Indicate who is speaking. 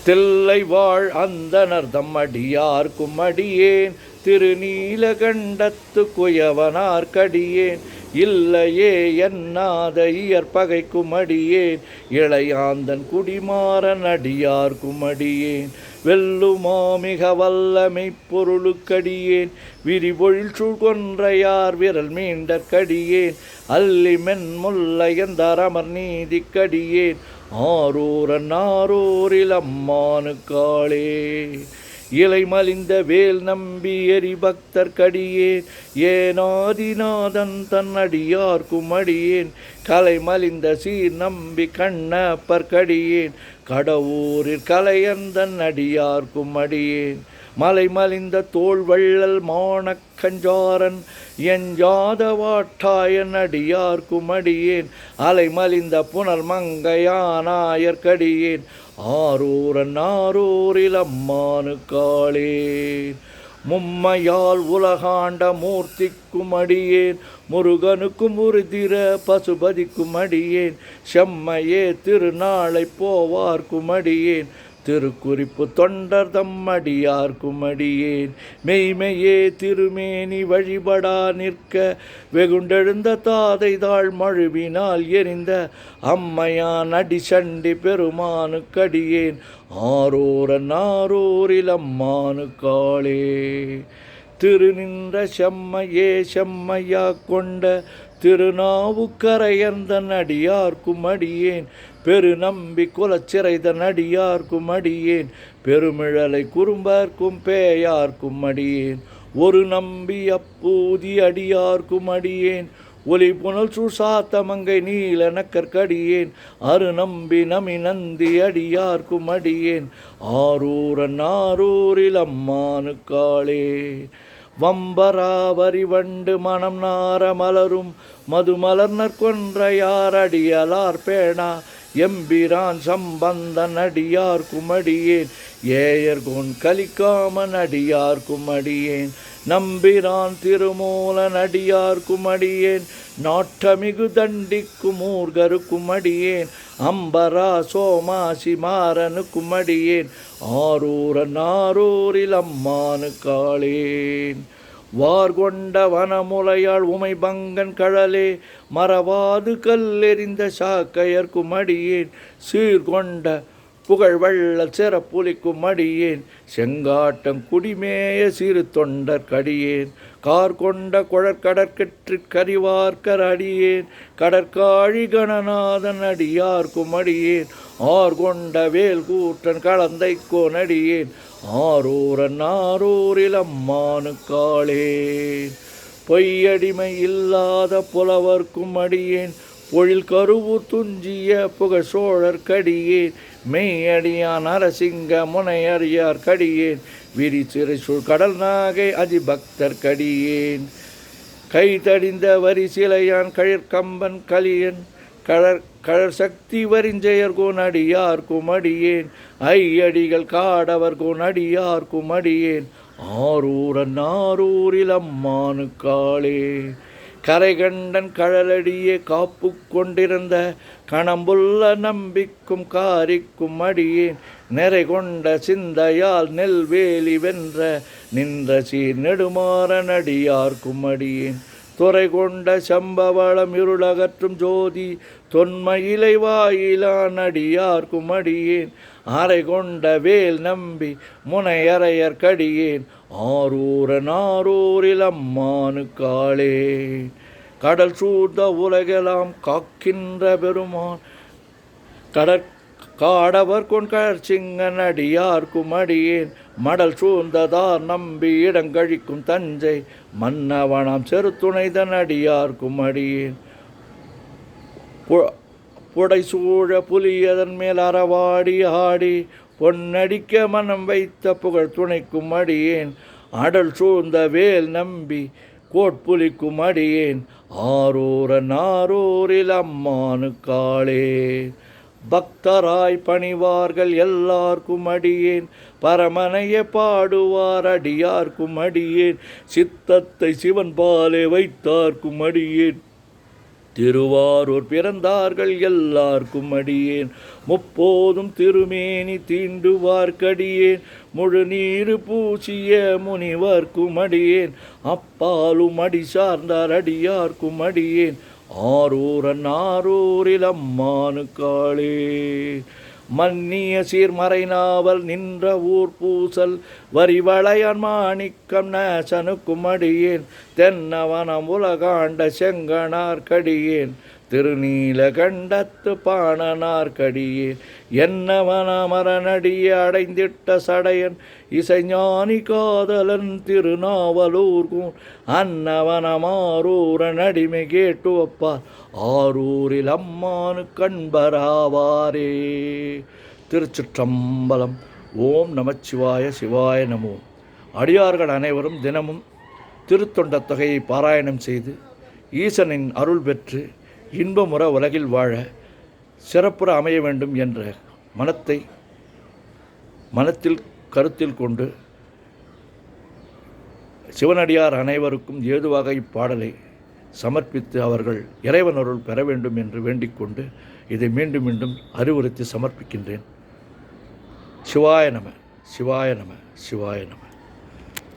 Speaker 1: தில்லை வாழ் அந்தணர் தம்மடியார்க்கும் அடியேன் திருநீலகண்டத்து குயவனார் கடியேன் இல்லையே என்னாத இயற்பகைக்கும் அடியேன் இளையாந்தன் குடிமாறன் அடியார்க்கும் அடியேன் வெல்லுமா மிக வல்லமை பொருளுக்கடியேன் விரிபொழில் சூழ்கொன்றையார் விரல் மீண்டற்கடியேன் அல்லி மென்முல்லையந்தரமர் நீதிக்கடியேன் ஆரூரன் ஆரூரில் அம்மானுக்காளே இலை மலிந்த வேல் நம்பி எரி பக்தர்க்கடியேன் ஏனாதிநாதன் தன் அடியார்க்கும் அடியேன் கலை மலிந்த சீர் நம்பி கண்ணப்பர்க்கடியேன் கடவுரில் கலையந்தன் அடியார்க்கும் அடியேன் மலை மலிந்த தோல் வள்ளல் மானக்கஞ்சாரன் என் ஜாதவாட்டாயன் அடியார்க்கும் அடியேன் அலை மலிந்த புனல் மங்கையானாயர்க்கடியேன் ஆரூரன் ஆரூரில் அம்மானுக்காளே மும்மையால் உலகாண்ட மூர்த்திக்கும் அடியேன் முருகனுக்கும் உருதிர பசுபதிக்கும் அடியேன் செம்மையே திருநாளை போவார்க்கும் அடியேன் திருக்குறிப்பு தொண்டர் தம்மடியார்க்கும் அடியேன் மெய்மையே திருமேனி வழிபடா நிற்க வெகுண்டெழுந்த தாதை தாழ் மழுவினால் எரிந்த அம்மையான் அடி சண்டி பெருமானுக்கடியேன் ஆரூரன் ஆரூரில் அம்மானுக்காளே திருநின்ற செம்மையே செம்மையா கொண்ட திருநாவுக்கரையந்தன் அடியார்க்கும் அடியேன் பெருநம்பி குலச்சிறைதன் அடியார்க்கும் அடியேன் பெருமிழலை குறும்பர்க்கும் பேயார்க்கும் அடியேன் ஒரு நம்பி அப்பூதி அடியார்க்கும் அடியேன் ஒலி புனல் சுசாத்த மங்கை நீல நக்கற்கடியேன் அரு நம்பி நமி நந்தி அடியார்க்கும் அடியேன் ஆரூரன் ஆரூரில் அம்மானுக்காளே வம்பராவரி வண்டு மனம் நார மலரும் மதுமலர்னர் கொன்றையார் அடியலார் பேணா எம்பிரான் சம்பந்தன் அடியார்க்கும் அடியேன் ஏயர்கோன் கலிக்காமன் அடியார்க்கும் அடியேன் நம்பிரான் திருமூலன் அடியார்க்கும் அடியேன் நாட்டமிகு தண்டிக்கும் ஊர்கருக்கும் அடியேன் அம்பரா சோமாசி மாறனுக்கும் அடியேன் ஆரூரன் ஆரூரில் அம்மானுக்காளேன் வார்கொண்ட வனமுலையாள் உமை பங்கன் கழலே மறவாது கல்லெறிந்த சாக்கையர்க்கும் அடியேன் சீர்கொண்ட புகழ் வள்ளல் சிறப்புலிக்கும் அடியேன் செங்காட்டம் குடிமேய சிறு தொண்டர் கடியேன் கார் கொண்ட குழற்கடற்கற்று கரிவார்க்கர் அடியேன் கடற்காழி கணநாதன் அடியார்க்கும் அடியேன் ஆர் கொண்ட வேல் கூற்றன் கலந்தை கோனடியேன் ஆரூரன் ஆரூரில் அம்மானுக்காளே பொய்யடிமை இல்லாத புலவர்க்கும் அடியேன் பொழில் கருவூர் துஞ்சிய புகழ் சோழர் கடியேன் மெய்யடியான் அரசிங்க முனையறியார் கடியேன் விரி சிறை சூழ் கடல் நாகை அதிபக்தர் கடியேன் கைதடிந்த வரி சிலையான் கழிற்கம்பன் கலியன் கழற் சக்தி வரிஞ்செயர்கோன் அடியார்க்கும் அடியேன் ஐயடிகள் காடவர்கோன் அடியார்க்கும் அடியேன் ஆரூரன் ஆரூரில் அம்மானுக்காளே கரைகண்டன் கழலடியே காப்பு கொண்டிருந்த கணம்புள்ள நம்பிக்கும் காரிக்கும் அடியேன் நிறை கொண்ட சிந்தையால் நெல்வேலி வென்ற நின்ற சீர் நெடுமாறன் அடியார்க்கும் அடியேன் துறை கொண்ட சம்பவளம் இருளகற்றும் ஜோதி தொன்மயிலை வாயிலான் அடியார்க்கும் அடியேன் அறை கொண்ட வேல் நம்பி முனையறையர் கடியேன் ஆரூரன் ஆரூரில் அம்மானுக்காளே கடல் சூழ்ந்த உலகெல்லாம் காக்கின்ற பெருமான் காடவர் கொன் கழற்சிங்கன் அடியார்க்கும் அடியேன் மடல் சூழ்ந்ததார் நம்பி இடங்கழிக்கும் தஞ்சை மன்னவனாம் செருத்துணைதன் அடியார்க்கும் அடியேன் புடை சூழ புலியதன் மேல் அறவாடி ஆடி பொன்னடிக்க மனம் வைத்த புகழ் துணைக்கும் அடியேன் அடல் சூழ்ந்த வேல் நம்பி கோட்புலிக்கும் அடியேன் ஆரூரன் ஆரூரில் அம்மானுக்காளே பக்தராய் பணிவார்கள் எல்லார்க்கும் அடியேன் பரமனைய பாடுவார் அடியார்க்கும் அடியேன் சித்தத்தை சிவன் பாலே வைத்தார்க்கும் அடியேன் திருவாரூர் பிறந்தார்கள் எல்லார்க்கும் அடியேன், முப்போதும் திருமேனி தீண்டுவார்க்கடியேன், முழு நீரு பூசிய முனிவர்க்கும் அடியேன், அப்பாலும் அடி சார்ந்தார் அடியார்க்கும் அடியேன், ஆரூரன் ஆரூரில் அம்மானுக்காளே. மன்னிய சீர்மறை நாவல் நின்ற ஊர் பூசல் வரிவளையான் மாணிக்கம் நேசனுக்கும் அடியேன், தென்னவனம் உலகாண்ட செங்கனார்க்கடியேன், திருநீலகண்டத்து பாணனார்க்கடியேன், என்னவன மரநடிய அடைந்திட்ட சடையன் இசைஞானி காதலன் திருநாவலூர்கூன், அன்னவனமாரூரன் அடிமை கேட்டு ஒப்பார், ஆரூரில் அம்மானு கண்பராவாரே. திருச்சிற்றம்பலம். ஓம் நமச்சிவாய. சிவாய நமோ. அடியார்கள் அனைவரும் தினமும் திருத்தொண்ட தொகையை பாராயணம் செய்து ஈசனின் அருள் பெற்று இன்பமுற உலகில் வாழ சிறப்புற அமைய வேண்டும் என்ற மனத்தில் கருத்தில் கொண்டு சிவனடியார் அனைவருக்கும் ஏதுவாக இப்பாடலை சமர்ப்பித்து அவர்கள் இறைவன் அருள் பெற வேண்டும் என்று வேண்டிக்கொண்டு இதை மீண்டும் மீண்டும் அறிவுறுத்தி சமர்ப்பிக்கின்றேன். சிவாய நம. சிவாய நம. சிவாய நம.